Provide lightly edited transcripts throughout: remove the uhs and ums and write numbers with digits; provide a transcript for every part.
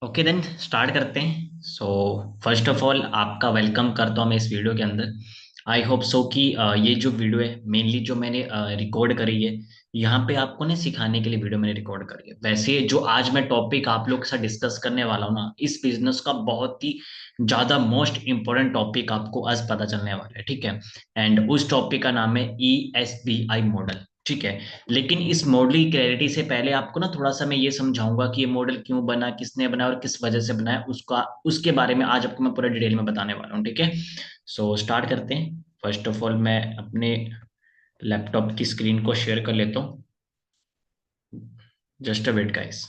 Okay then start करते हैं। So first of all आपका वेलकम करता हूँ मैं इस वीडियो के अंदर। आई होप सो कि ये जो वीडियो है मेनली जो मैंने रिकॉर्ड करी है, यहाँ पे आपको ना सिखाने के लिए वीडियो मैंने रिकॉर्ड करी है। वैसे जो आज मैं टॉपिक आप लोग के साथ डिस्कस करने वाला हूँ ना, इस बिजनेस का बहुत ही ज्यादा मोस्ट इंपॉर्टेंट टॉपिक आपको आज पता चलने वाला है, ठीक है। एंड उस टॉपिक का नाम है ESBI मॉडल, ठीक है। लेकिन इस मॉडल की क्लैरिटी से पहले आपको ना थोड़ा सा मैं ये समझाऊंगा कि ये मॉडल क्यों बना, किसने बनाया और किस वजह से बनाया, उसका उसके बारे में आज आपको मैं पूरा डिटेल में बताने वाला हूँ, ठीक है। सो स्टार्ट करते हैं। फर्स्ट ऑफ ऑल मैं अपने लैपटॉप की स्क्रीन को शेयर कर लेता हूँ। Just a wait guys.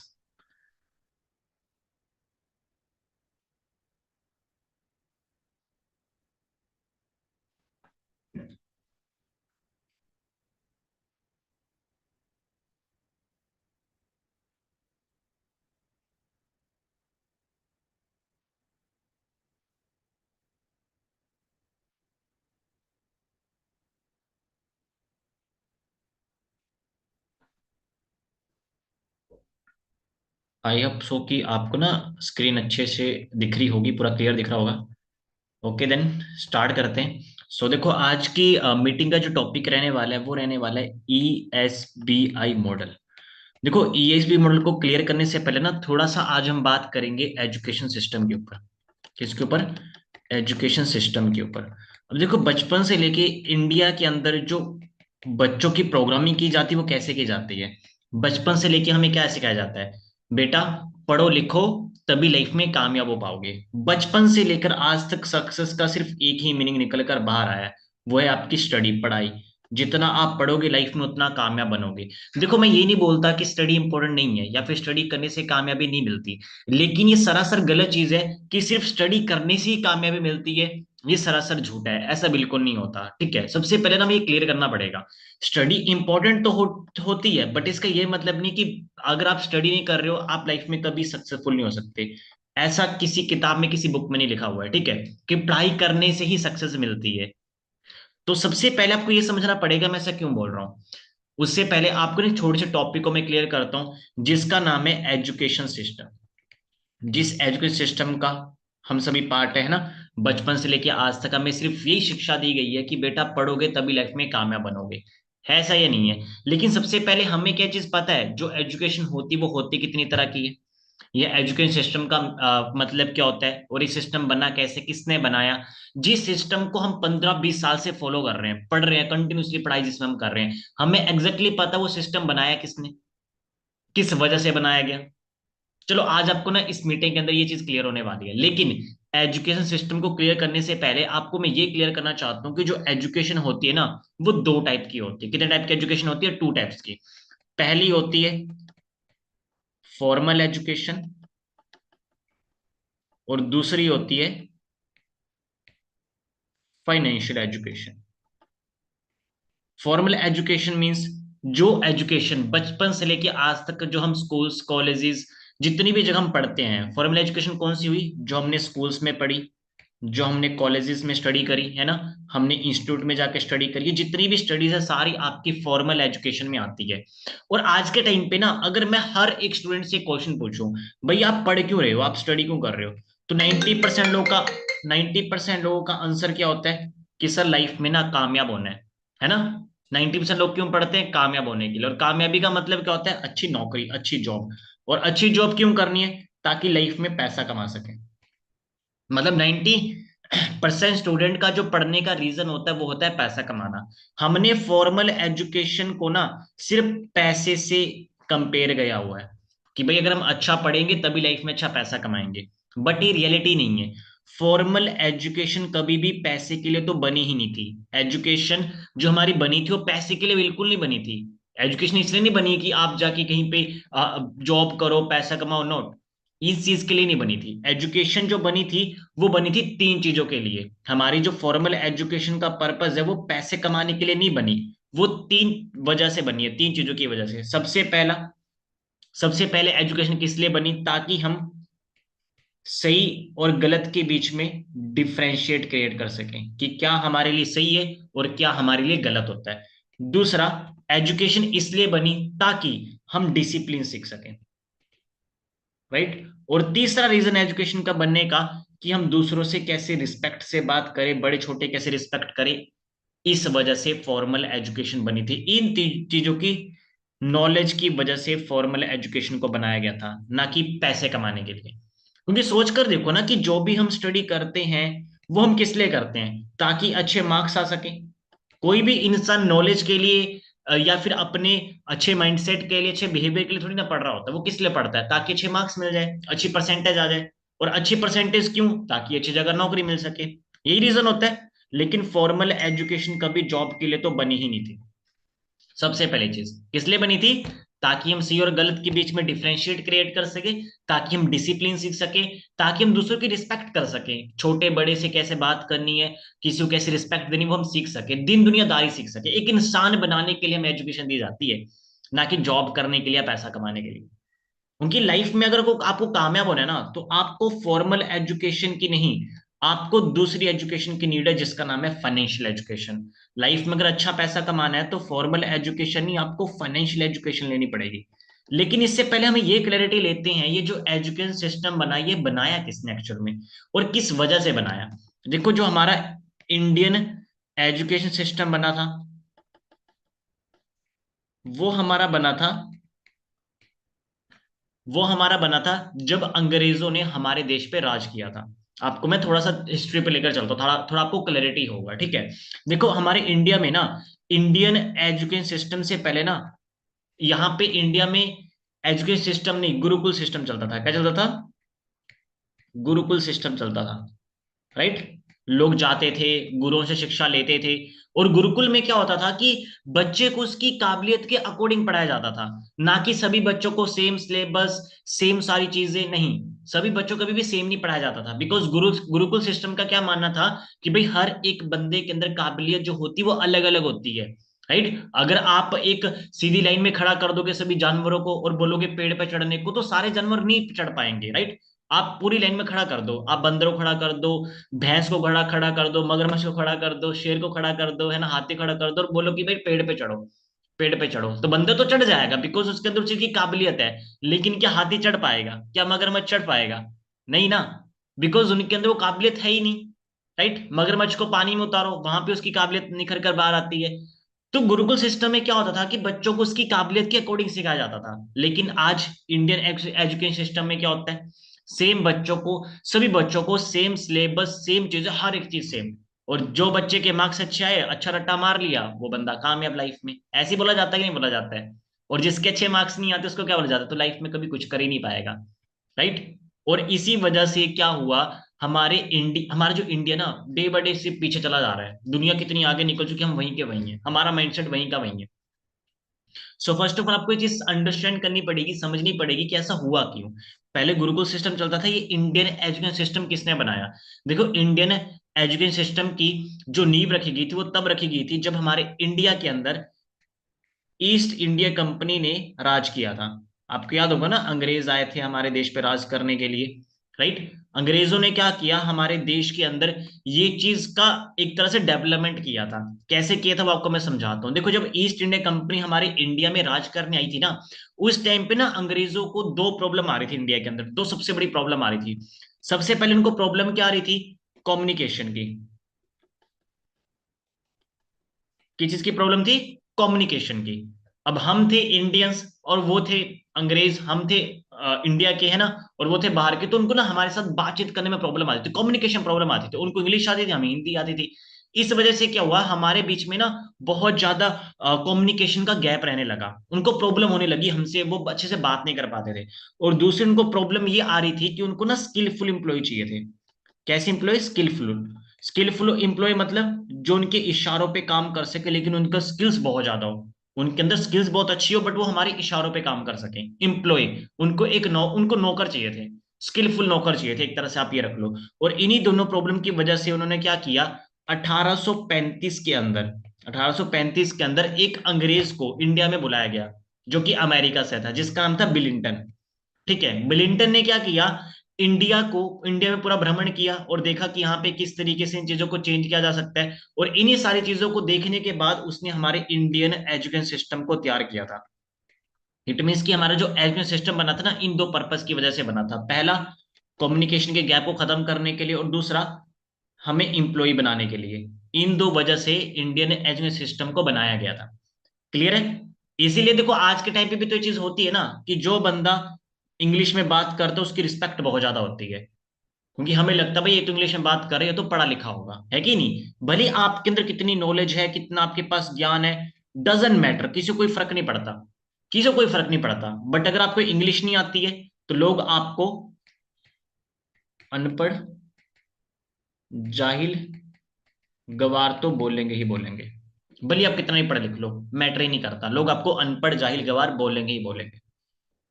I hope so कि आपको ना स्क्रीन अच्छे से दिख रही होगी, पूरा क्लियर दिख रहा होगा। ओके देन स्टार्ट करते हैं। सो देखो, आज की मीटिंग का जो टॉपिक रहने वाला है वो रहने वाला है ESBI मॉडल। देखो, ESBI मॉडल को क्लियर करने से पहले ना थोड़ा सा आज हम बात करेंगे एजुकेशन सिस्टम के ऊपर। किसके ऊपर? एजुकेशन सिस्टम के ऊपर। अब देखो, बचपन से लेके इंडिया के अंदर जो बच्चों की प्रोग्रामिंग की जाती है वो कैसे की जाती है। बचपन से लेके हमें क्या सिखाया जाता है? बेटा, पढ़ो लिखो तभी लाइफ में कामयाब हो पाओगे। बचपन से लेकर आज तक सक्सेस का सिर्फ एक ही मीनिंग निकल कर बाहर आया है, वो है आपकी स्टडी, पढ़ाई। जितना आप पढ़ोगे लाइफ में उतना कामयाब बनोगे। देखो, मैं ये नहीं बोलता कि स्टडी इंपॉर्टेंट नहीं है या फिर स्टडी करने से कामयाबी नहीं मिलती, लेकिन ये सरासर गलत चीज है कि सिर्फ स्टडी करने से ही कामयाबी मिलती है। ये सरासर झूठ है, ऐसा बिल्कुल नहीं होता, ठीक है। सबसे पहले ना हमें ये क्लियर करना पड़ेगा, स्टडी इंपॉर्टेंट तो होती है, बट इसका ये मतलब नहीं कि अगर आप स्टडी नहीं कर रहे हो आप लाइफ में कभी सक्सेसफुल नहीं हो सकते। ऐसा किसी किताब में किसी बुक में नहीं लिखा हुआ है, ठीक है, कि पढ़ाई करने से ही सक्सेस मिलती है। तो सबसे पहले आपको ये समझना पड़ेगा मैं ऐसा क्यों बोल रहा हूँ। उससे पहले आपको ना छोटे से टॉपिक को मैं क्लियर करता हूँ जिसका नाम है एजुकेशन सिस्टम। जिस एजुकेशन सिस्टम का हम सभी पार्ट है ना, बचपन से लेके आज तक हमें सिर्फ यही शिक्षा दी गई है कि बेटा पढ़ोगे तभी लाइफ में कामयाब बनोगे। है ऐसा या नहीं है? लेकिन सबसे पहले हमें क्या चीज पता है, जो एजुकेशन होती वो होती कितनी तरह की है। ये एजुकेशन सिस्टम का मतलब क्या होता है और ये सिस्टम बना कैसे, किसने बनाया। जिस सिस्टम को हम 15-20 साल से फॉलो कर रहे हैं, पढ़ रहे हैं, कंटिन्यूसली पढ़ाई जिसमें हम कर रहे हैं, हमें एग्जैक्टली पता वो सिस्टम बनाया किसने, किस वजह से बनाया गया। चलो आज आपको ना इस मीटिंग के अंदर ये चीज क्लियर होने वाली है, लेकिन एजुकेशन सिस्टम को क्लियर करने से पहले आपको मैं ये क्लियर करना चाहता हूँ कि जो एजुकेशन होती है ना, वो दो टाइप की होती है। कितने टाइप की एजुकेशन होती है? टू टाइप्स की। पहली होती है फॉर्मल एजुकेशन और दूसरी होती है financial education. Formal education means जो एजुकेशन बचपन से लेके आज तक जो हम स्कूल्स कॉलेजेस जितनी भी जगह हम पढ़ते हैं, फॉर्मल एजुकेशन कौन सी हुई? जो हमने स्कूल्स में पढ़ी, जो हमने कॉलेजेस में स्टडी करी है ना, हमने इंस्टीट्यूट में जाके स्टडी करी है, जितनी भी स्टडीज है सारी आपकी फॉर्मल एजुकेशन में आती है। और आज के टाइम पे ना अगर मैं हर एक स्टूडेंट से क्वेश्चन पूछूं, भाई आप पढ़ क्यों रहे हो, आप स्टडी क्यों कर रहे हो, तो 90% लोगों का 90% लोगों का आंसर क्या होता है कि सर लाइफ में ना कामयाब होना है ना। 90% लोग क्यों पढ़ते हैं? कामयाब होने के लिए। और कामयाबी का मतलब क्या होता है? अच्छी नौकरी, अच्छी जॉब। और अच्छी जॉब क्यों करनी है? ताकि लाइफ में पैसा कमा सके। मतलब 90% स्टूडेंट का जो पढ़ने का रीजन होता है वो होता है पैसा कमाना। हमने फॉर्मल एजुकेशन को ना सिर्फ पैसे से कंपेयर गया हुआ है कि भाई अगर हम अच्छा पढ़ेंगे तभी लाइफ में अच्छा पैसा कमाएंगे, बट ये रियलिटी नहीं है। फॉर्मल एजुकेशन कभी भी पैसे के लिए तो बनी ही नहीं थी। एजुकेशन जो हमारी बनी थी वो पैसे के लिए बिल्कुल नहीं बनी थी। एजुकेशन इसलिए नहीं बनी कि आप जाके कहीं पे जॉब करो पैसा कमाओ, नोट। इस चीज के लिए नहीं बनी थी। एजुकेशन जो बनी थी वो बनी थी तीन चीजों के लिए। हमारी जो फॉर्मल एजुकेशन का पर्पस है वो पैसे कमाने के लिए नहीं बनी, वो तीन वजह से बनी है, तीन चीजों की वजह से। सबसे पहले एजुकेशन किस लिए बनी? ताकि हम सही और गलत के बीच में डिफरेंशिएट क्रिएट कर सकें कि क्या हमारे लिए सही है और क्या हमारे लिए गलत होता है। दूसरा, एजुकेशन इसलिए बनी ताकि हम डिसिप्लिन सीख सकें। राइट। और तीसरा रीजन एजुकेशन का बनने का कि हम दूसरों से कैसे रिस्पेक्ट से बात करें, बड़े छोटे कैसे रिस्पेक्ट करें, इस वजह से फॉर्मल एजुकेशन बनी थी। इन चीजों की नॉलेज की वजह से फॉर्मल एजुकेशन को बनाया गया था, ना कि पैसे कमाने के लिए। क्योंकि सोच कर देखो ना कि जो भी हम स्टडी करते हैं वो हम किस लिए करते हैं, ताकि अच्छे मार्क्स आ सके। कोई भी इंसान नॉलेज के लिए या फिर अपने अच्छे माइंडसेट के लिए, अच्छे बिहेवियर के लिए थोड़ी ना पढ़ रहा होता है। वो किस लिए पढ़ता है? ताकि अच्छे मार्क्स मिल जाए, अच्छी परसेंटेज आ जाए। और अच्छी परसेंटेज क्यों? ताकि अच्छी जगह नौकरी मिल सके, यही रीजन होता है। लेकिन फॉर्मल एजुकेशन कभी जॉब के लिए तो बनी ही नहीं थी। सबसे पहली चीज किस लिए बनी थी? ताकि हम सही और गलत के बीच में डिफरेंशिएट क्रिएट कर सके, ताकि हम डिसिप्लिन सीख सके, ताकि हम दूसरों की रिस्पेक्ट कर सके, छोटे बड़े से कैसे बात करनी है, किसी को कैसे रिस्पेक्ट देनी, वो हम सीख सके, दिन दुनियादारी सीख सके। एक इंसान बनाने के लिए हमें एजुकेशन दी जाती है, ना कि जॉब करने के लिए या पैसा कमाने के लिए। उनकी लाइफ में अगर आपको कामयाब होना है ना, तो आपको फॉर्मल एजुकेशन की नहीं, आपको दूसरी एजुकेशन की नीड है, जिसका नाम है फाइनेंशियल एजुकेशन। लाइफ में अगर अच्छा पैसा कमाना है तो फॉर्मल एजुकेशन नहीं, आपको फाइनेंशियल एजुकेशन लेनी पड़ेगी। लेकिन इससे पहले हमें ये क्लैरिटी लेते हैं, ये जो एजुकेशन सिस्टम बना, ये बनाया किसने एक्चुअल में, और किस वजह से बनाया। देखो, जो हमारा इंडियन एजुकेशन सिस्टम बना था, वो हमारा बना था वो हमारा बना था जब अंग्रेजों ने हमारे देश पे राज किया था। आपको मैं थोड़ा सा हिस्ट्री पे लेकर चलता हूँ, थोड़ा थोड़ा आपको क्लैरिटी होगा, ठीक है। देखो, हमारे इंडिया में ना, इंडियन एजुकेशन सिस्टम से पहले ना, यहाँ पे इंडिया में एजुकेशन सिस्टम नहीं, गुरुकुल सिस्टम चलता था। क्या चलता था? गुरुकुल सिस्टम चलता था, राइट। लोग जाते थे, गुरुओं से शिक्षा लेते थे। और गुरुकुल में क्या होता था कि बच्चे को उसकी काबिलियत के अकॉर्डिंग पढ़ाया जाता था, ना कि सभी बच्चों को सेम सिलेबस, सेम सारी चीजें नहीं। सभी बच्चों को कभी भी सेम नहीं पढ़ाया जाता था, बिकॉज गुरुकुल सिस्टम का क्या मानना था कि भाई हर एक बंदे के अंदर काबिलियत जो होती है वो अलग अलग होती है, राइट। अगर आप एक सीधी लाइन में खड़ा कर दोगे सभी जानवरों को और बोलोगे पेड़ पे चढ़ने को, तो सारे जानवर नहीं चढ़ पाएंगे, राइट। आप पूरी लाइन में खड़ा कर दो, आप बंदरों को खड़ा कर दो, भैंस को खड़ा खड़ा कर दो, मगरमच्छ को खड़ा कर दो, शेर को खड़ा कर दो, है ना, हाथी खड़ा कर दो, और बोलो कि भाई पेड़ पे चढ़ो। पेड़ पे चढ़ो तो बंदर तो चढ़ जाएगा, बिकॉज उसके अंदर उस चीज की काबिलियत है। लेकिन क्या हाथी चढ़ पाएगा? क्या मगरमच्छ चढ़ पाएगा? नहीं ना, बिकॉज उनके अंदर वो काबिलियत है ही नहीं, राइट। मगरमच्छ को पानी में उतारो, वहां पे उसकी काबिलियत निखर कर बाहर आती है। तो गुरुकुल सिस्टम में क्या होता था कि बच्चों को उसकी काबिलियत के अकॉर्डिंग सिखाया जाता था। लेकिन आज इंडियन एजुकेशन सिस्टम में क्या होता है? सेम बच्चों को, सभी बच्चों को सेम सिलेबस, सेम चीजें, हर एक चीज सेम। और जो बच्चे के मार्क्स अच्छे आए, अच्छा रट्टा मार लिया, वो बंदा कामयाब लाइफ में। ऐसे ही बोला जाता है कि नहीं बोला जाता है? और जिसके अच्छे मार्क्स नहीं आते उसको क्या बोला जाता है? तो लाइफ में कभी कुछ कर ही नहीं पाएगा, राइट। और इसी वजह से क्या हुआ, हमारा जो इंडिया ना, डे बाय डे से पीछे चला जा रहा है। दुनिया कितनी आगे निकल चुकी है, हम वहीं के वहीं हैं, हमारा माइंडसेट वहीं का वहीं है। सो फर्स्ट ऑफ ऑल आपको ये चीज अंडरस्टैंड करनी पड़ेगी, समझनी पड़ेगी कि ऐसा हुआ क्यों। पहले गुरुकुल सिस्टम चलता था, ये इंडियन एजुकेशन सिस्टम किसने बनाया? देखो, इंडियन एजुकेशन सिस्टम की जो नींव रखी गई थी वो तब रखी गई थी जब हमारे इंडिया के अंदर ईस्ट इंडिया कंपनी ने राज किया था। आपको याद होगा ना, अंग्रेज आए थे हमारे देश पे राज करने के लिए, राइट। अंग्रेजों ने क्या किया हमारे देश के अंदर, ये चीज का एक तरह से डेवलपमेंट किया था। कैसे किया था वो आपको मैं समझाता हूँ। देखो, जब ईस्ट इंडिया कंपनी हमारे इंडिया में राज करने आई थी ना, उस टाइम पे ना अंग्रेजों को दो प्रॉब्लम आ रही थी इंडिया के अंदर, दो सबसे बड़ी प्रॉब्लम आ रही थी। सबसे पहले उनको प्रॉब्लम क्या आ रही थी? कम्युनिकेशन की। किस चीज की प्रॉब्लम थी? कम्युनिकेशन की। अब हम थे इंडियंस और वो थे अंग्रेज, हम थे इंडिया के, है ना, और वो थे बाहर के। तो उनको ना हमारे साथ बातचीत करने में प्रॉब्लम आती थी, कम्युनिकेशन प्रॉब्लम आती थी। उनको इंग्लिश आती थी, हमें हिंदी आती थी। इस वजह से क्या हुआ, हमारे बीच में ना बहुत ज्यादा कम्युनिकेशन का गैप रहने लगा। उनको प्रॉब्लम होने लगी हमसे, वो अच्छे से बात नहीं कर पाते थे। और दूसरी उनको प्रॉब्लम ये आ रही थी कि उनको ना स्किलफुल एम्प्लॉय चाहिए थे। कैसे एम्प्लॉय? स्किलफुल। स्किलफुल एम्प्लॉय मतलब जो उनके इशारों पे काम कर सके, लेकिन उनका स्किल्स बहुत ज्यादा हो, उनके अंदर स्किल्स बहुत अच्छी हो, बट वो हमारे इशारों पे काम कर सके। एम्प्लॉय, उनको नौकर चाहिए थे, स्किलफुल नौकर चाहिए थे, एक तरह से आप ये रख लो। और इन्हीं दोनों प्रॉब्लम की वजह से उन्होंने क्या किया, 1835 के अंदर, 1835 के अंदर एक अंग्रेज को इंडिया में बुलाया गया, जो कि अमेरिका से था, जिसका नाम था बिलिंगटन। ठीक है, बिलिंगटन ने क्या किया, इंडिया में पूरा भ्रमण किया और देखा कि यहाँ पे किस तरीके से इन चीजों को चेंज किया जा सकता है। और इन्हीं सारी चीजों को देखने के बाद उसने हमारे इंडियन एजुकेशन सिस्टम को तैयार किया था। इट मीन्स कि हमारा जो एजुकेशन सिस्टम बना था ना, इन दो पर्पस की वजह से बना था। पहला, कम्युनिकेशन के गैप को खत्म करने के लिए, और दूसरा, हमें इंप्लॉय बनाने के लिए। इन दो वजह से इंडियन एजुकेशन सिस्टम को बनाया गया था। क्लियर है? इसीलिए देखो आज के टाइम पे भी तो ये चीज होती है ना, कि जो बंदा इंग्लिश में बात करता है उसकी रिस्पेक्ट बहुत ज्यादा होती है, क्योंकि हमें लगता है भाई ये तो इंग्लिश में बात कर रहे है तो पढ़ा लिखा होगा, है कि नहीं? भले आपके अंदर कितनी नॉलेज है, कितना आपके पास ज्ञान है, डजेंट मैटर, किसी को कोई फर्क नहीं पड़ता, किसी को कोई फर्क नहीं पड़ता। बट अगर आपको इंग्लिश नहीं आती है तो लोग आपको अनपढ़, जाहिल, गवार तो बोलेंगे ही बोलेंगे। भले आप कितना ही पढ़ लिख लो, मैटर ही नहीं करता, लोग आपको अनपढ़, जाहिल, गवार बोलेंगे ही बोलेंगे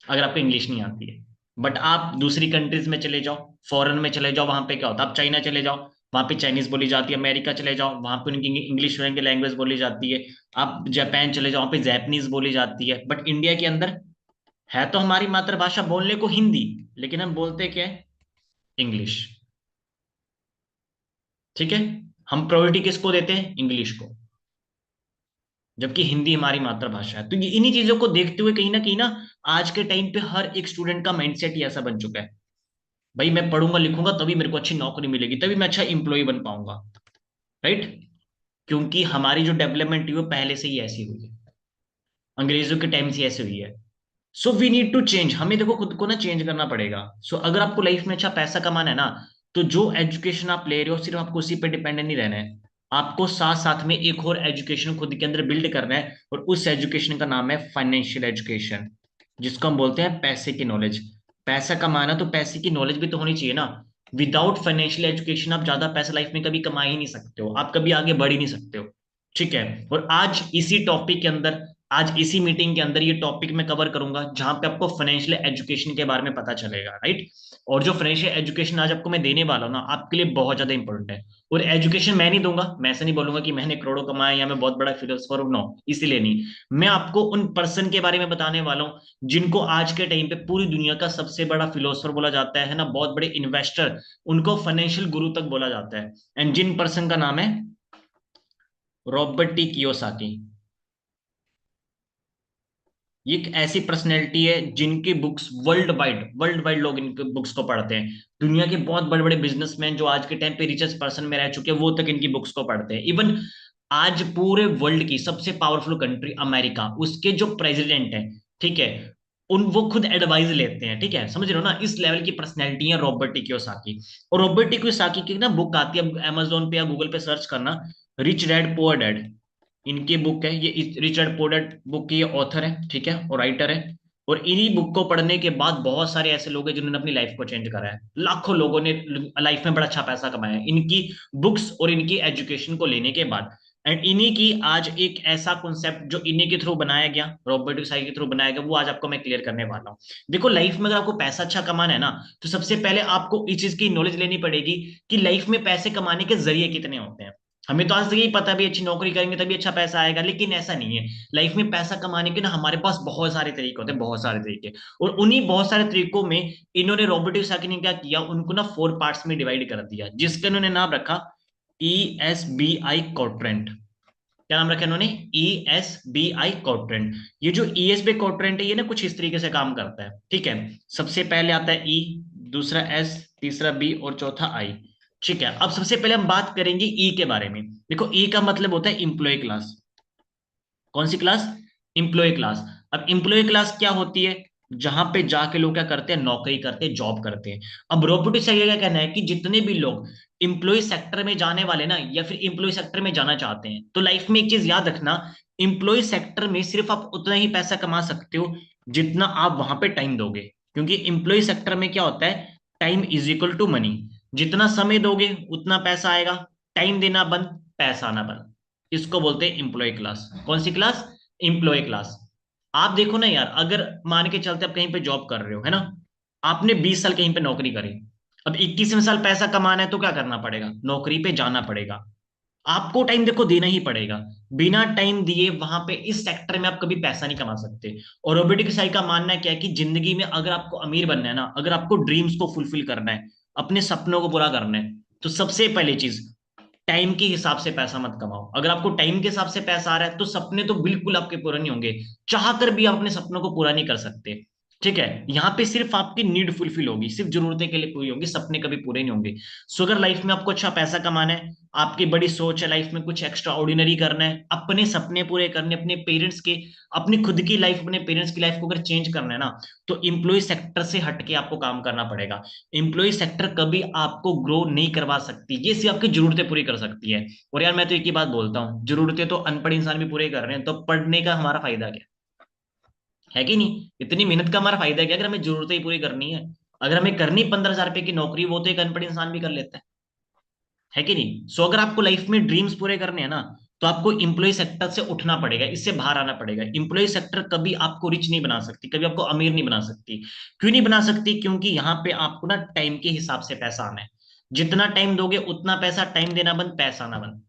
अगर आपको इंग्लिश नहीं आती है। बट आप दूसरी कंट्रीज में चले जाओ, फॉरेन में चले जाओ, वहां पे क्या होता है? आप चाइना चले जाओ, वहां पे चाइनीज बोली जाती है। अमेरिका चले जाओ, वहां पे उनकी इंग्लिश की लैंग्वेज बोली जाती है। आप जापान चले जाओ, वहां पे जैपनीज बोली जाती है। बट इंडिया के अंदर है तो हमारी मातृभाषा बोलने को हिंदी, लेकिन हम बोलते क्या है? इंग्लिश। ठीक है? हम प्रायोरिटी किसको देते हैं? इंग्लिश को, जबकि हिंदी हमारी मातृभाषा है। तो ये इन्हीं चीजों को देखते हुए कहीं ना आज के टाइम पे हर एक स्टूडेंट का माइंडसेट ही ऐसा बन चुका है, भाई मैं पढ़ूंगा लिखूंगा तभी मेरे को अच्छी नौकरी मिलेगी, तभी मैं अच्छा इंप्लॉय बन पाऊंगा। राइट? क्योंकि हमारी जो डेवलपमेंट हुई वो पहले से ही ऐसी हुई है, अंग्रेजों के टाइम से ऐसे हुई है। So we need to change, हमें देखो खुद को ना चेंज करना पड़ेगा। सो अगर आपको लाइफ में अच्छा पैसा कमाना है ना, तो जो एजुकेशन आप ले रहे हो सिर्फ आपको उसी पे डिपेंडेंट नहीं रहना है, आपको साथ साथ में एक और एजुकेशन खुद के अंदर बिल्ड करना है, और उस एजुकेशन का नाम है फाइनेंशियल एजुकेशन, जिसको हम बोलते हैं पैसे की नॉलेज। पैसा कमाना तो पैसे की नॉलेज भी तो होनी चाहिए ना। विदाउट फाइनेंशियल एजुकेशन आप ज्यादा पैसा लाइफ में कभी कमा ही नहीं सकते हो, आप कभी आगे बढ़ ही नहीं सकते हो। ठीक है? और आज इसी टॉपिक के अंदर, आज इसी मीटिंग के अंदर ये टॉपिक मैं कवर करूंगा, जहां पे आपको फाइनेंशियल एजुकेशन के बारे में पता चलेगा। राइट? और जो फाइनेंशियल एजुकेशन आज आपको मैं देने वाला हूं ना, आपके लिए बहुत ज्यादा इंपॉर्टेंट है। और एजुकेशन मैं नहीं दूंगा, मैं ऐसा नहीं बोलूंगा कि मैंने करोड़ों कमाए या मैं बहुत बड़ा फिलोसफर हूं, नो, इसीलिए नहीं। मैं आपको उन पर्सन के बारे में बताने वाला हूं जिनको आज के टाइम पे पूरी दुनिया का सबसे बड़ा फिलोसफर बोला जाता है ना, बहुत बड़े इन्वेस्टर, उनको फाइनेंशियल गुरु तक बोला जाता है। एंड जिन पर्सन का नाम है रॉबर्ट टी कियोसाकी। ये एक ऐसी पर्सनैलिटी है जिनकी बुक्स वर्ल्ड वाइड लोग इनके बुक्स को पढ़ते हैं। दुनिया के बहुत बड़े बड़े बिजनेसमैन जो आज के टाइम पे रिचेस्ट पर्सन में रह चुके हैं, वो तक इनकी बुक्स को पढ़ते हैं। इवन आज पूरे वर्ल्ड की सबसे पावरफुल कंट्री अमेरिका, उसके जो प्रेसिडेंट है, ठीक है, उन वो खुद एडवाइस लेते हैं। ठीक है? समझ रहे हो ना? इस लेवल की पर्सनैलिटी है रॉबर्ट टी कियोसाकी। और रॉबर्ट टी कियोसाकी की ना बुक आती है, अमेजोन पे या गूगल पे सर्च करना, रिच डैड पुअर डैड, इनकी बुक है ये। रिचर्ड पोर्टर बुक की ये ऑथर है, ठीक है, और राइटर है। और इन्हीं बुक को पढ़ने के बाद बहुत सारे ऐसे लोग हैं जिन्होंने अपनी लाइफ को चेंज करा है, लाखों लोगों ने लाइफ में बड़ा अच्छा पैसा कमाया है इनकी बुक्स और इनकी एजुकेशन को लेने के बाद। एंड इन्हीं की आज एक ऐसा कॉन्सेप्ट जो इन्हीं के थ्रू बनाया गया, रॉबर्ट कियोसाकी के थ्रू बनाया गया, वो आज आपको मैं क्लियर करने वाला हूँ। देखो लाइफ में अगर आपको पैसा अच्छा कमाना है ना, तो सबसे पहले आपको इस चीज की नॉलेज लेनी पड़ेगी कि लाइफ में पैसे कमाने के जरिए कितने होते हैं। हमें तो आज तक यही पता है भी अच्छी नौकरी करेंगे तभी अच्छा पैसा आएगा, लेकिन ऐसा नहीं है। लाइफ में पैसा कमाने के ना हमारे पास बहुत सारे तरीके होते हैं, बहुत सारे तरीके। और उन्हीं बहुत सारे तरीकों में इन्होंने रॉबर्ट कियोसाकी ने क्या किया, उनको ना 4 पार्ट्स में डिवाइड कर दिया, जिसका इन्होंने नाम रखा ESBI क्वाड्रेंट। क्या नाम रखा इन्होंने? ESBI quadrant. ये जो ESBI क्वाड्रेंट है, ये ना कुछ इस तरीके से काम करता है। ठीक है? सबसे पहले आता है E, दूसरा S, तीसरा B और चौथा I। ठीक है? अब सबसे पहले हम बात करेंगे ई के बारे में। देखो ई का मतलब होता है इंप्लॉय क्लास। कौन सी क्लास? Employ class. अब इंप्लॉय क्लास क्या होती है? जहां पे जाके लोग क्या करते हैं? नौकरी करते हैं, जॉब करते हैं। अब रोबोटिक्स का ये क्या कहना है कि जितने भी लोग इंप्लॉय सेक्टर में जाने वाले ना, या फिर इंप्लॉय सेक्टर में जाना चाहते हैं, तो लाइफ में एक चीज याद रखना, इंप्लॉय सेक्टर में सिर्फ आप उतना ही पैसा कमा सकते हो जितना आप वहां पे टाइम दोगे। क्योंकि इंप्लॉय सेक्टर में क्या होता है? Time is equal to money. जितना समय दोगे उतना पैसा आएगा, टाइम देना बंद, पैसा आना बंद। इसको बोलते हैं इंप्लॉय क्लास। कौन सी क्लास? Employ class. आप देखो ना यार, अगर मान के चलते आप कहीं पे जॉब कर रहे हो, है ना, आपने 20 साल कहीं पे नौकरी करी, अब 21वें साल पैसा कमाना है तो क्या करना पड़ेगा? नौकरी पे जाना पड़ेगा। आपको टाइम देखो देना ही पड़ेगा। बिना टाइम दिए वहां पे इस सेक्टर में आप कभी पैसा नहीं कमा सकते। और रोबोटिक साई का मानना क्या है कि जिंदगी में अगर आपको अमीर बनना है ना, अगर आपको ड्रीम्स को फुलफिल करना है, अपने सपनों को पूरा करना है, तो सबसे पहली चीज टाइम के हिसाब से पैसा मत कमाओ। अगर आपको टाइम के हिसाब से पैसा आ रहा है तो सपने तो बिल्कुल आपके पूरे नहीं होंगे, चाह कर भी आप अपने सपनों को पूरा नहीं कर सकते। ठीक है, यहाँ पे सिर्फ आपकी नीड फुलफिल होगी, सिर्फ जरूरतें के लिए पूरी होंगी, सपने कभी पूरे नहीं होंगे। सो अगर लाइफ में आपको अच्छा पैसा कमाना है, आपकी बड़ी सोच है लाइफ में कुछ एक्स्ट्रा ऑर्डिनरी करना है, अपने सपने पूरे करने, अपने पेरेंट्स के, अपनी खुद की लाइफ, अपने पेरेंट्स की लाइफ को अगर चेंज करना है ना, तो एम्प्लॉय सेक्टर से हटके आपको काम करना पड़ेगा। एम्प्लॉय सेक्टर कभी आपको ग्रो नहीं करवा सकती, ये सिर्फ आपकी जरूरतें पूरी कर सकती है। और यार मैं तो एक ही बात बोलता हूँ, जरूरतें तो अनपढ़ इंसान भी पूरे कर रहे हैं, तो पढ़ने का हमारा फायदा क्या है कि नहीं? इतनी मेहनत का हमारा फायदा क्या, अगर हमें जरूरतें ही पूरी करनी है। अगर हमें करनी 15,000 रुपए की नौकरी, वो तो एक अनपढ़ इंसान भी कर लेता है कि नहीं? सो अगर आपको लाइफ में ड्रीम्स पूरे करने हैं ना, तो आपको इंप्लॉय सेक्टर से उठना पड़ेगा, इससे बाहर आना पड़ेगा। इंप्लॉय सेक्टर कभी आपको रिच नहीं बना सकती, कभी आपको अमीर नहीं बना सकती। क्यों नहीं बना सकती? क्योंकि यहाँ पे आपको ना टाइम के हिसाब से पैसा आना है। जितना टाइम दोगे उतना पैसा, टाइम देना बंद, पैसा आना बंद।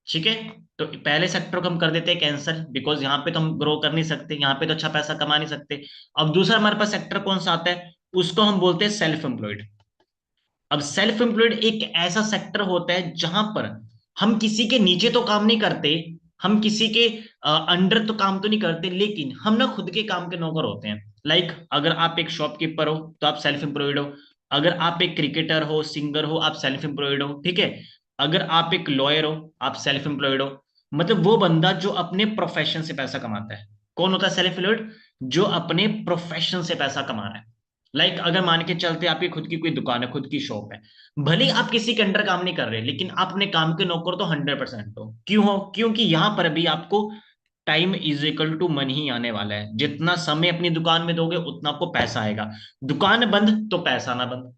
ठीक है, तो पहले सेक्टर को हम कर देते हैं कैंसर, बिकॉज यहाँ पे तो हम ग्रो कर नहीं सकते, यहाँ पे तो अच्छा पैसा कमा नहीं सकते। अब दूसरा हमारे पास सेक्टर कौन सा आता है, उसको हम बोलते हैं सेल्फ एम्प्लॉयड। अब सेल्फ एम्प्लॉयड एक ऐसा सेक्टर होता है जहां पर हम किसी के नीचे तो काम नहीं करते, हम किसी के अंडर तो काम तो नहीं करते, लेकिन हम ना खुद के काम के नौकर होते हैं। लाइक अगर आप एक शॉपकीपर हो तो आप सेल्फ एम्प्लॉयड हो, अगर आप एक क्रिकेटर हो, सिंगर हो, आप सेल्फ एम्प्लॉयड हो। ठीक है, अगर आप एक लॉयर हो, आप सेल्फ एम्प्लॉयड हो। मतलब वो बंदा जो अपने प्रोफेशन से पैसा कमाता है। कौन होता है सेल्फ एम्प्लॉयड? जो अपने प्रोफेशन से पैसा कमा रहा है। अगर मान के चलते आपकी खुद की कोई दुकान है, खुद की शॉप है, भले ही आप किसी के अंडर काम नहीं कर रहे, लेकिन आप अपने काम के नौकर तो 100% हो। क्यों हो? क्योंकि यहां पर भी आपको time is equal to money ही आने वाला है। जितना समय अपनी दुकान में दोगे उतना आपको पैसा आएगा। दुकान बंद तो पैसा ना बंद।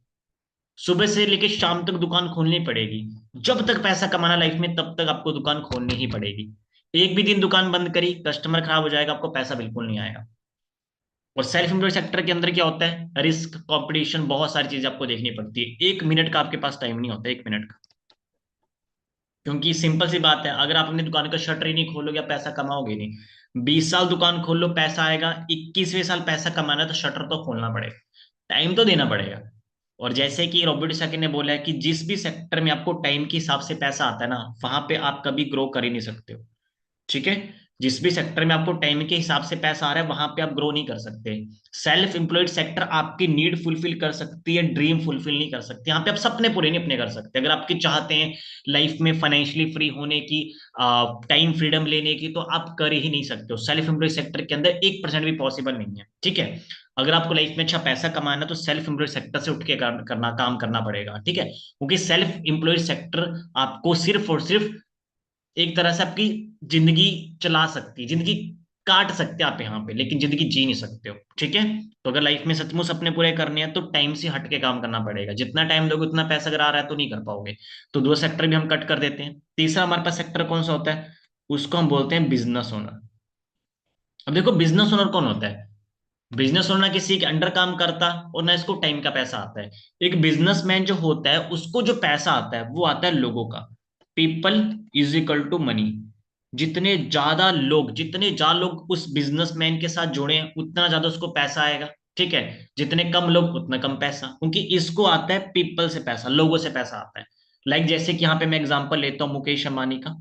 सुबह से लेकर शाम तक दुकान खोलनी पड़ेगी। जब तक पैसा कमाना लाइफ में, तब तक आपको दुकान खोलनी ही पड़ेगी। एक भी दिन दुकान बंद करी, कस्टमर खराब हो जाएगा, आपको पैसा बिल्कुल नहीं आएगा। और सेल्फ एम्प्लॉयड सेक्टर के अंदर क्या होता है, रिस्क, कंपटीशन, बहुत सारी चीजें आपको देखनी पड़ती है। 1 मिनट का आपके पास टाइम नहीं होता, 1 मिनट का। क्योंकि सिंपल सी बात है, अगर आप अपनी दुकान का शटर ही नहीं खोलोगे, आप पैसा कमाओगे नहीं। 20 साल दुकान खोल लो, पैसा आएगा। 21वें साल पैसा कमाना है तो शटर तो खोलना पड़ेगा, टाइम तो देना पड़ेगा। और जैसे कि रॉबर्ट साकिर ने बोला है कि जिस भी सेक्टर में आपको टाइम के हिसाब से पैसा आता है ना, वहां पे आप कभी ग्रो कर ही नहीं सकते हो। ठीक है, जिस भी सेक्टर में आपको टाइम के हिसाब से पैसा आ रहा है, वहां पे आप ग्रो नहीं कर सकते। सेल्फ एम्प्लॉयड सेक्टर आपकी नीड फुलफिल कर सकती है, ड्रीम फुलफिल नहीं कर सकती। यहाँ पे आप सपने पूरे नहीं अपने कर सकते। अगर आपके चाहते हैं लाइफ में फाइनेंशियली फ्री होने की, टाइम फ्रीडम लेने की, तो आप कर ही नहीं सकते हो। सेल्फ एम्प्लॉयड सेक्टर के अंदर 1% भी पॉसिबल नहीं है। ठीक है, अगर आपको लाइफ में अच्छा पैसा कमाना है तो सेल्फ एम्प्लॉयड सेक्टर से उठ के करना काम करना पड़ेगा। ठीक है, क्योंकि सेल्फ एम्प्लॉयड सेक्टर आपको सिर्फ और सिर्फ एक तरह से आपकी जिंदगी चला सकती है, जिंदगी काट सकते हैं आप यहाँ पे, लेकिन जिंदगी जी नहीं सकते हो। ठीक है, तो अगर लाइफ में सचमुच सपने पूरे करने हैं तो टाइम से हट के काम करना पड़ेगा। जितना टाइम दोगे उतना पैसा अगर आ रहा है तो नहीं कर पाओगे। तो दो सेक्टर भी हम कट कर देते हैं। तीसरा हमारे पास सेक्टर कौन सा होता है, उसको हम बोलते हैं बिजनेस ओनर। अब देखो, बिजनेस ओनर कौन होता है? बिजनेस ओनर किसी के अंडर काम करता और ना इसको टाइम का पैसा आता है। एक बिजनेसमैन जो होता है उसको जो पैसा आता है वो आता है लोगों का। People is equal to money. जितने ज्यादा लोग उस बिजनेसमैन के साथ जुड़े हैं, उतना ज्यादा उसको पैसा आएगा। ठीक है, जितने कम लोग उतना कम पैसा, क्योंकि इसको आता है पीपल से पैसा, लोगों से पैसा आता है। जैसे कि यहाँ पे मैं एग्जांपल लेता हूँ मुकेश अंबानी का।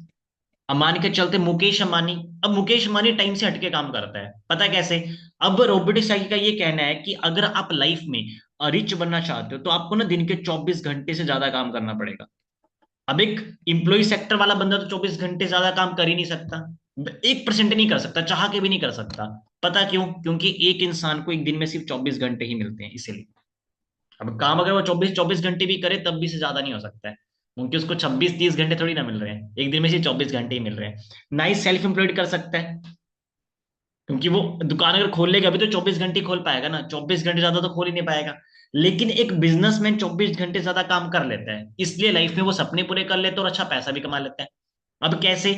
अंबानी के चलते मुकेश अंबानी, अब मुकेश अंबानी टाइम से हटके काम करता है, पता है कैसे? अब रॉबर्ट सैकी का ये कहना है कि अगर आप लाइफ में रिच बनना चाहते हो तो आपको ना दिन के 24 घंटे से ज्यादा काम करना पड़ेगा। अब एक इंप्लॉय सेक्टर वाला बंदा तो 24 घंटे ज्यादा काम कर ही नहीं सकता, 1% नहीं कर सकता, चाह के भी नहीं कर सकता। पता क्यों? क्योंकि एक इंसान को एक दिन में सिर्फ 24 घंटे ही मिलते हैं, इसीलिए। अब काम अगर वो 24 24 घंटे भी करे तब भी से ज्यादा नहीं हो सकता है, क्योंकि उसको 26 30 घंटे थोड़ी ना मिल रहे हैं, एक दिन में सिर्फ 24 घंटे ही मिल रहे हैं। ना ही सेल्फ एम्प्लॉयड कर सकता है, क्योंकि वो दुकान अगर खोल लेगा अभी तो 24 घंटे खोल पाएगा ना, 24 घंटे ज्यादा तो खोल ही नहीं पाएगा। लेकिन एक बिजनेसमैन 24 घंटे ज्यादा काम कर लेता है, इसलिए लाइफ में वो सपने पूरे कर लेता है और अच्छा पैसा भी कमा लेता है। अब कैसे?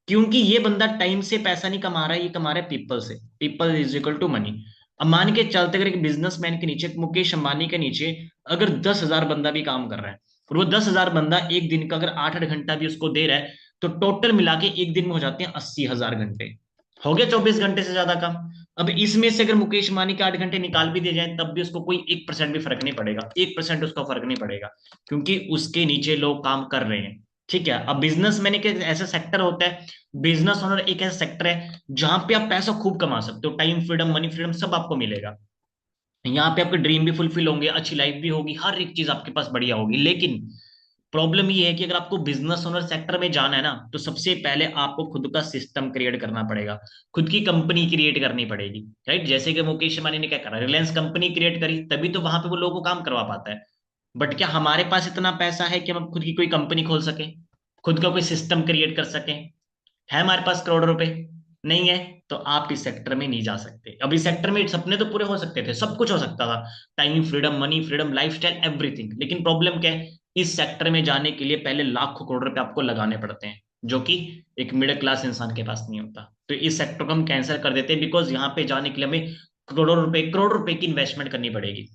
क्योंकि ये बंदा टाइम से पैसा नहीं कमा रहा है, ये कमा रहा है पीपल से। People is equal to money. अब मान के चलते, अगर एक बिजनेसमैन के नीचे, मुकेश अंबानी के नीचे अगर 10,000 बंदा भी काम कर रहा है, और वो 10,000 बंदा एक दिन का अगर 8 8 घंटा भी उसको दे रहा है, तो टोटल मिला के एक दिन में हो जाते हैं 80,000 घंटे। हो गया 24 घंटे से ज्यादा काम। अब इसमें से अगर मुकेश अंबानी के 8 घंटे निकाल भी दिए जाए तब भी उसको कोई 1% भी फर्क नहीं पड़ेगा, 1% उसका फर्क नहीं पड़ेगा, क्योंकि उसके नीचे लोग काम कर रहे हैं। ठीक है। अब बिजनेसमैन एक ऐसा सेक्टर होता है, बिजनेस ओनर एक ऐसा सेक्टर है जहां पे आप पैसा खूब कमा सकते हो, टाइम फ्रीडम, मनी फ्रीडम सब आपको मिलेगा। यहाँ पे आपके ड्रीम भी फुलफिल होंगे, अच्छी लाइफ भी होगी, हर एक चीज आपके पास बढ़िया होगी। लेकिन प्रॉब्लम ये है कि अगर आपको बिजनेस ओनर सेक्टर में जाना है ना, तो सबसे पहले आपको खुद का सिस्टम क्रिएट करना पड़ेगा, खुद की कंपनी क्रिएट करनी पड़ेगी। राइट, जैसे कि मुकेश अंबानी ने क्या करा, रिलायंस कंपनी क्रिएट करी, तभी तो वहां पे वो लोगों को काम करवा पाता है। बट क्या हमारे पास इतना पैसा है कि हम खुद की कोई कंपनी खोल सके, खुद का कोई सिस्टम क्रिएट कर सके? है हमारे पास करोड़ों रुपए? नहीं है। तो आप इस सेक्टर में नहीं जा सकते। अब इस सेक्टर में सपने तो पूरे हो सकते थे, सब कुछ हो सकता था, time freedom, money freedom, lifestyle, everything. लेकिन प्रॉब्लम क्या है, इस सेक्टर में जाने के लिए पहले लाखों करोड़ रुपए आपको लगाने पड़ते हैं, जो कि एक मिडिल क्लास इंसान के पास नहीं होता। तो इस सेक्टर को हम कैंसिल कर देते हैं, बिकॉज यहाँ पे जाने के लिए हमें करोड़ों रुपए की इन्वेस्टमेंट करनी पड़ेगी।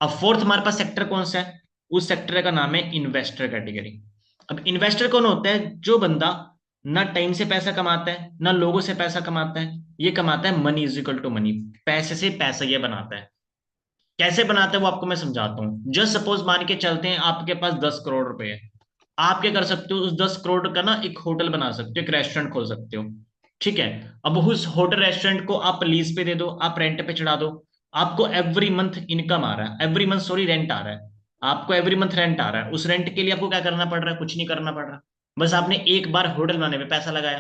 अब फोर्थ हमारे पास सेक्टर कौन सा है? उस सेक्टर का नाम है इन्वेस्टर कैटेगरी। अब इन्वेस्टर कौन होता है? जो बंदा ना टाइम से पैसा कमाता है, ना लोगों से पैसा कमाता है, ये कमाता है money is equal to money, पैसे से पैसा ये बनाता है। कैसे बनाता है वो आपको मैं समझाता हूँ। जस्ट सपोज मान के चलते हैं आपके पास 10 करोड़ रुपए है। आप क्या कर सकते हो, उस 10 करोड़ का ना एक होटल बना सकते हो, एक रेस्टोरेंट खोल सकते हो। ठीक है। अब उस होटल रेस्टोरेंट को आप लीज पे दे दो, आप रेंट पे चढ़ा दो। आपको एवरी मंथ इनकम आ रहा है, एवरी मंथ सॉरी रेंट आ रहा है। आपको एवरी मंथ रेंट आ रहा है। उस रेंट के लिए आपको क्या करना पड़ रहा है? कुछ नहीं करना पड़ रहा। बस आपने एक बार होटल बनाने पे पैसा लगाया।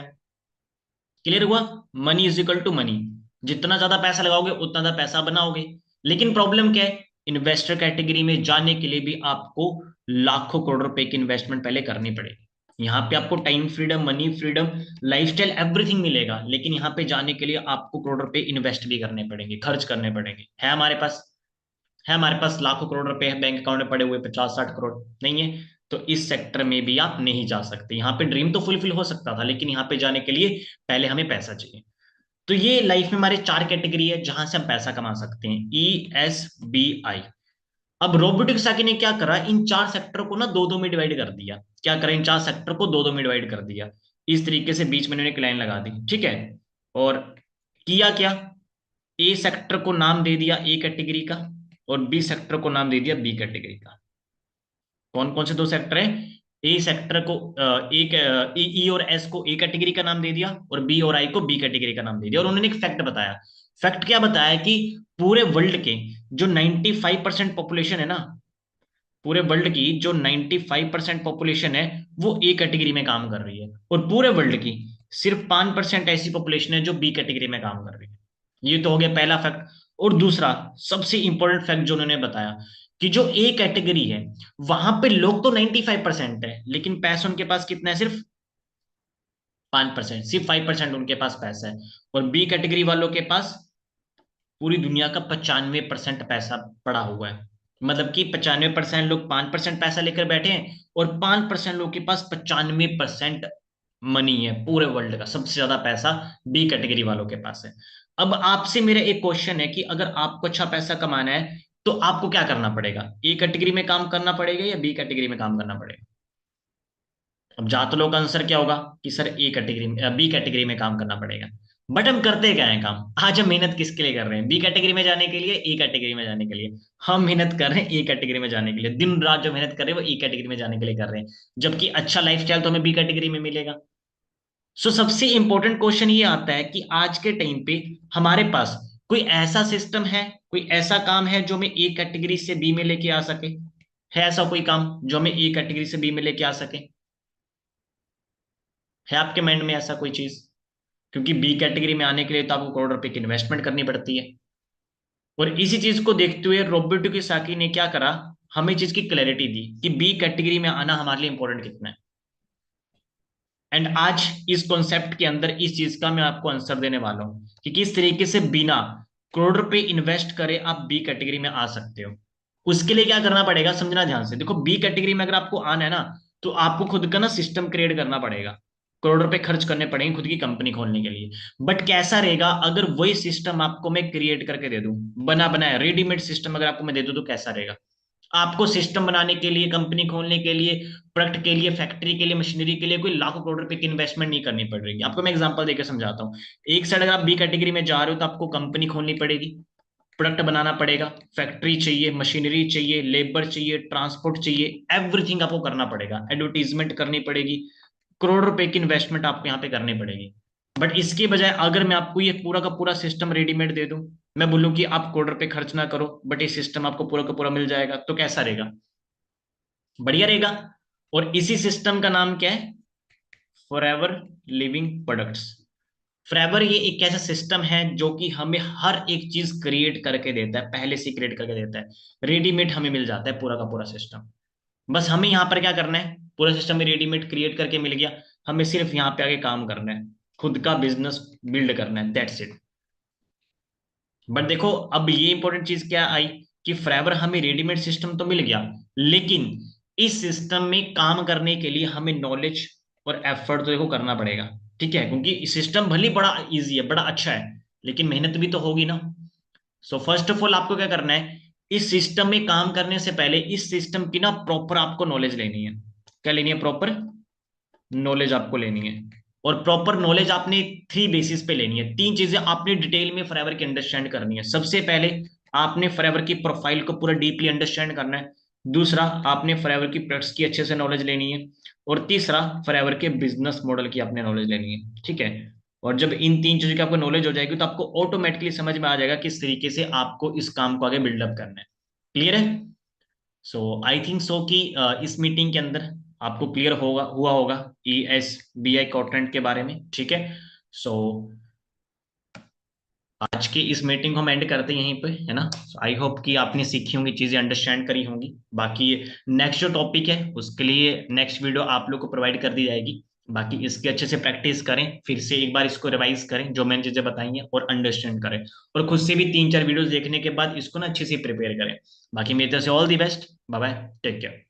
क्लियर हुआ? Money is equal to money. जितना ज्यादा पैसा लगाओगे उतना ज्यादा पैसा बनाओगे। लेकिन प्रॉब्लम क्या है, इन्वेस्टर कैटेगरी में जाने के लिए भी आपको लाखों करोड़ रुपए की इन्वेस्टमेंट पहले करनी पड़ेगी। यहाँ पे आपको time freedom, money freedom, lifestyle, everything मिलेगा, लेकिन यहाँ पे जाने के लिए आपको करोड़ रुपए इन्वेस्ट भी करने पड़ेंगे, खर्च करने पड़ेंगे। है हमारे पास लाखों करोड़ रुपए है बैंक अकाउंट में पड़े हुए, 50-60 करोड़ नहीं है। तो इस सेक्टर में भी आप नहीं जा सकते। यहाँ पे ड्रीम तो फुलफिल हो सकता था, लेकिन यहाँ पे जाने के लिए पहले हमें पैसा चाहिए। तो ये लाइफ में हमारे चार कैटेगरी है जहां से हम पैसा कमा सकते हैं, ESBI। अब रोबोटिक साकी ने क्या करा, इन चार सेक्टर को ना दो दो में डिवाइड कर दिया। क्या करा, इन चार सेक्टर को दो दो में डिवाइड कर दिया। इस तरीके से बीच में इन्होंने एक लाइन लगा दी। ठीक है। और किया क्या, ए सेक्टर को नाम दे दिया ए कैटेगरी का, और बी सेक्टर को नाम दे दिया बी कैटेगरी का। कौन कौन से दो सेक्टर हैं? ए सेक्टर को एक ई और एस को ए कैटेगरी का नाम दे दिया, और बी और आई को बी कैटेगरी का नाम दे दिया। और उन्होंने एक फैक्ट बताया। फैक्ट क्या बताया कि पूरे वर्ल्ड के जो 95% पॉपुलेशन है ना, पूरे वर्ल्ड की जो 95% पॉपुलेशन है, वो ए कैटेगरी में काम कर रही है। और पूरे वर्ल्ड की सिर्फ 5% ऐसी पॉपुलेशन है जो बी कैटेगरी में काम कर रही है। ये तो हो गया पहला फैक्ट। और दूसरा सबसे इंपॉर्टेंट फैक्ट जो उन्होंने बताया, कि जो ए कैटेगरी है वहां पे लोग तो 95% है, लेकिन पैसा उनके पास कितना है? सिर्फ 5%, सिर्फ 5% उनके पास पैसा है। और बी कैटेगरी वालों के पास पूरी दुनिया का 95% पैसा पड़ा हुआ है। मतलब कि 95% लोग 5% पैसा लेकर बैठे हैं, और 5% लोग के पास 95% मनी है। पूरे वर्ल्ड का सबसे ज्यादा पैसा बी कैटेगरी वालों के पास है। अब आपसे मेरा एक क्वेश्चन है कि अगर आपको अच्छा पैसा कमाना है, तो आपको क्या करना पड़ेगा? ए कैटेगरी में काम करना पड़ेगा या बी कैटेगरी में काम करना पड़ेगा? अब ज्यादा लोग का आंसर क्या होगा कि सर ए कैटेगरी में, बी कैटेगरी में काम करना पड़ेगा। बट हम करते क्या है काम? आज हम मेहनत किसके लिए कर रहे हैं? बी कैटेगरी में जाने के लिए, ए कैटेगरी में जाने के लिए? हम मेहनत कर रहे हैं ए कैटेगरी में जाने के लिए। दिन रात जो मेहनत कर रहे हैं वो ए कैटेगरी में जाने के लिए कर रहे हैं, जबकि अच्छा लाइफस्टाइल तो हमें बी कैटेगरी में मिलेगा। सो सबसे इंपॉर्टेंट क्वेश्चन ये आता है कि आज के टाइम पे हमारे पास कोई ऐसा सिस्टम है, कोई ऐसा काम है जो हमें ए कैटेगरी से बी में लेके आ सके? है ऐसा कोई काम जो हमें ए कैटेगरी से बी में लेके आ सके? है आपके माइंड में ऐसा कोई चीज? क्योंकि बी कैटेगरी में आने के लिए तो आपको करोड़ रुपए की इन्वेस्टमेंट करनी पड़ती है। और इसी चीज को देखते हुए रॉबर्ट कियोसाकी ने क्या करा, हमें चीज की क्लैरिटी दी कि बी कैटेगरी में आना हमारे लिए इंपॉर्टेंट कितना है। एंड आज इस कॉन्सेप्ट के अंदर इस चीज का मैं आपको आंसर देने वाला हूं कि किस तरीके से बिना करोड़ रुपए इन्वेस्ट करे आप बी कैटेगरी में आ सकते हो। उसके लिए क्या करना पड़ेगा, समझना ध्यान से। देखो, बी कैटेगरी में अगर आपको आना है ना, तो आपको खुद का ना सिस्टम क्रिएट करना पड़ेगा, करोड़ रुपए खर्च करने पड़ेंगे खुद की कंपनी खोलने के लिए। बट कैसा रहेगा अगर वही सिस्टम आपको मैं क्रिएट करके दे दूं, बना बनाया रेडीमेड सिस्टम अगर आपको मैं दे दूं, तो कैसा रहेगा? आपको सिस्टम बनाने के लिए, कंपनी खोलने के लिए, प्रोडक्ट के लिए, फैक्ट्री के लिए, मशीनरी के लिए कोई लाखों करोड़ रुपए की इन्वेस्टमेंट नहीं करनी पड़ेगी। आपको मैं एग्जांपल देकर समझाता हूँ। एक साइड अगर आप बी कैटेगरी में जा रहे हो तो आपको कंपनी खोलनी पड़ेगी, प्रोडक्ट बनाना पड़ेगा, फैक्ट्री चाहिए, मशीनरी चाहिए, लेबर चाहिए, ट्रांसपोर्ट चाहिए, एवरीथिंग आपको करना पड़ेगा, एडवर्टीजमेंट करनी पड़ेगी, करोड़ रुपए की इन्वेस्टमेंट आपको यहाँ पे करनी पड़ेगी। बट इसके बजाय अगर मैं आपको ये पूरा का पूरा सिस्टम रेडीमेड दे दूं, मैं बोलूं कि आप करोड़ रुपए खर्च ना करो, बट ये सिस्टम आपको पूरा का पूरा मिल जाएगा, तो कैसा रहेगा? बढ़िया रहेगा। और इसी सिस्टम का नाम क्या है? Forever living products. फॉरएवर ये एक ऐसा सिस्टम है जो कि हमें हर एक चीज क्रिएट करके देता है, पहले से क्रिएट करके देता है, रेडीमेड हमें मिल जाता है पूरा का पूरा सिस्टम। बस हमें यहाँ पर क्या करना है, पूरा सिस्टम में रेडीमेड क्रिएट करके मिल गया, हमें सिर्फ यहाँ पे आगे काम करना है, खुद का बिजनेस बिल्ड करना है, दैट्स इट। बट देखो, अब ये इंपॉर्टेंट चीज क्या आई कि फॉरएवर हमें रेडीमेड सिस्टम तो मिल गया, लेकिन इस सिस्टम में काम करने के लिए हमें नॉलेज और एफर्ट तो देखो करना पड़ेगा। ठीक है, क्योंकि सिस्टम भले बड़ा इजी है, बड़ा अच्छा है, लेकिन मेहनत भी तो होगी ना। सो फर्स्ट ऑफ ऑल आपको क्या करना है, इस सिस्टम में काम करने से पहले इस सिस्टम की ना प्रॉपर आपको नॉलेज लेनी है। क्या लेनी है? प्रॉपर नॉलेज आपको लेनी है। और प्रॉपर नॉलेज आपने थ्री बेसिस पे लेनी है, तीन चीजें आपने डिटेल में फॉरएवर की अंडरस्टैंड करनी है। सबसे पहले आपने फॉरएवर की प्रोफाइल को पूरा डीपली अंडरस्टैंड करना है। दूसरा, आपने फॉरएवर की प्रोडक्ट्स की अच्छे से नॉलेज लेनी है। और तीसरा, फॉरएवर के बिजनेस मॉडल की आपने नॉलेज लेनी है। ठीक है। और जब इन तीन चीजों की आपको नॉलेज हो जाएगी तो आपको ऑटोमेटिकली समझ में आ जाएगा किस तरीके से आपको इस काम को आगे बिल्डअप करना है। क्लियर है? सो आई थिंक सो कि इस मीटिंग के अंदर आपको क्लियर होगा हुआ होगा ESBI कॉन्ट्रैक्ट के बारे में। ठीक है। सो आज की इस मीटिंग को हम एंड करते हैं यहीं पे, है ना? आई होप कि आपने सीखी होंगी चीजें, अंडरस्टैंड करी होंगी। बाकी नेक्स्ट जो टॉपिक है उसके लिए नेक्स्ट वीडियो आप लोग को प्रोवाइड कर दी जाएगी। बाकी इसकी अच्छे से प्रैक्टिस करें, फिर से एक बार इसको रिवाइज करें जो मैंने चीजें बताई हैं, और अंडरस्टैंड करें। और खुद से भी तीन चार वीडियोस देखने के बाद इसको ना अच्छे से प्रिपेयर करें। बाकी मेरी तरफ से all the best, bye bye, take care.